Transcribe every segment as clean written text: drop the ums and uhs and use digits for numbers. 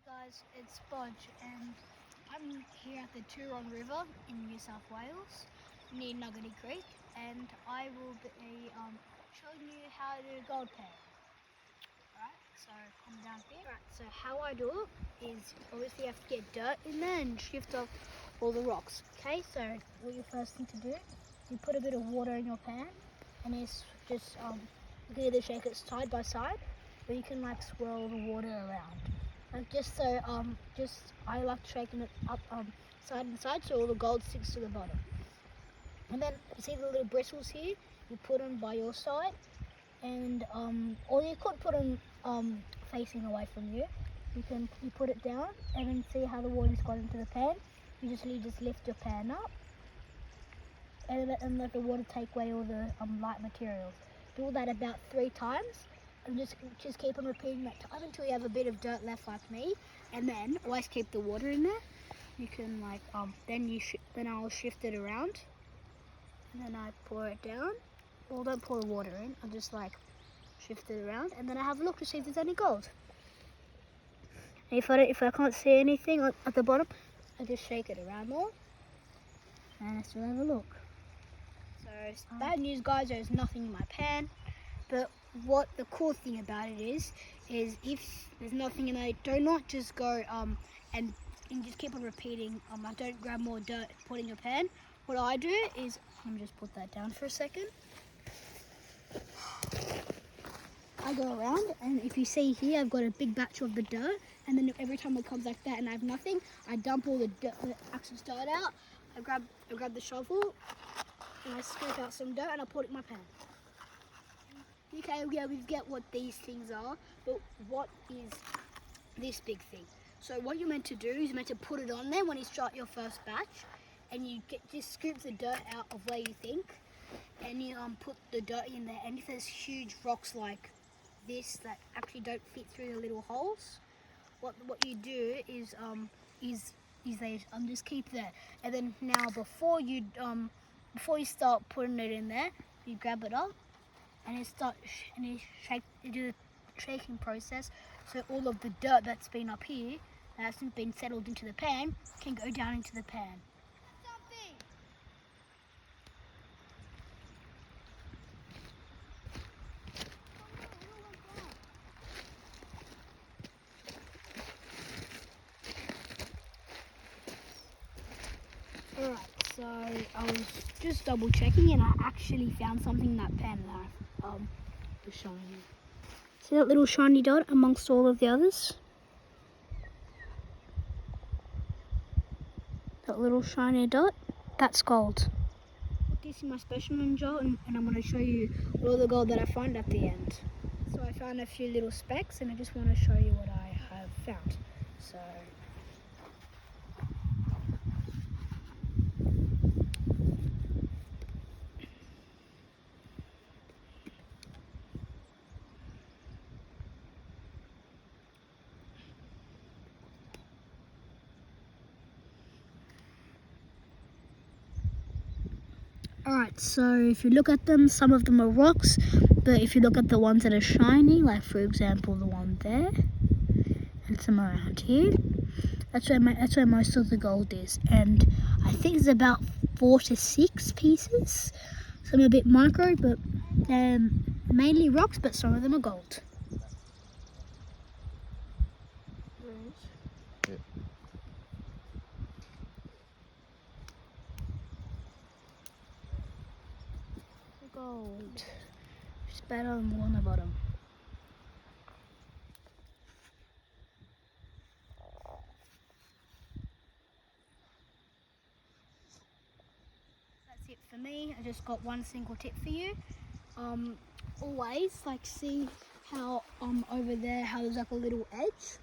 Guys, it's Bodge and I'm here at the Turonriver in New South Wales near Nuggety Creek, and I will be showing you how to gold pan. Right, so come down here. Right, so how I do it is obviously you have to get dirt in there and shift off all the rocks. Okay, so what you first need to do, you put a bit of water in your pan and it's just you can either shake it side by side or you can like swirl the water around. Like just so, I like shaking it up side and side so all the gold sticks to the bottom. And then you see the little bristles here, you put them by your side, and or you could put them facing away from you. You put it down and then see how the water's got into the pan. You just lift your pan up and let the water take away all the light materials. Do that about 3 times. And just keep on repeating that time until you have a bit of dirt left like me, and then always keep the water in there. You can like then I'll shift it around, and then I pour it down. Well, don't pour the water in. I'll just like shift it around, and then I have a look to see if there's any gold. And if I can't see anything at the bottom, I just shake it around more, and I still have a look. So bad news, guys. There's nothing in my pan. But what the cool thing about it is if there's nothing in there, do not just go and just keep on repeating. Like don't grab more dirt, put in your pan. What I do is, let me just put that down for a second. I go around, and if you see here, I've got a big batch of the dirt, and then every time it comes like that and I have nothing, I dump all the dirt, the excess dirt out. I grab the shovel, and I scoop out some dirt, and I put it in my pan. Okay, yeah, we get what these things are, but what is this big thing? So what you're meant to do is you're meant to put it on there when you start your first batch, and you just scoop the dirt out of where you think, and you put the dirt in there. And if there's huge rocks like this that actually don't fit through the little holes, what you do is they just keep there. And then now before you start putting it in there, you grab it up. And you do the shaking process, so all of the dirt that's been up here, that hasn't been settled into the pan, can go down into the pan. Alright, so I was just double checking and I actually found something in that pan that was showing you. See that little shiny dot amongst all of the others? That little shiny dot? That's gold. Put this in my specimen jar and I'm going to show you all the gold that I find at the end. So I found a few little specks and I just want to show you what I have found. So alright, so if you look at them, some of them are rocks, but if you look at the ones that are shiny, like for example the one there, and some around here, that's where most of the gold is. And I think it's about 4 to 6 pieces. Some are a bit micro, but mainly rocks, but some of them are gold. Yeah. Gold. It's better than the one on the bottom. That's it for me. I just got one single tip for you. Always see how over there how there's like a little edge.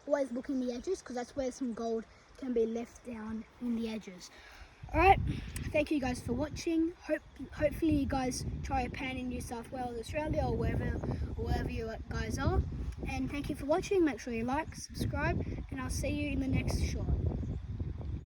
Always look in the edges because that's where some gold can be left down in the edges. Alright, thank you guys for watching. Hopefully you guys try a pan in New South Wales, Australia, or wherever you guys are. And thank you for watching. Make sure you like, subscribe, and I'll see you in the next shot.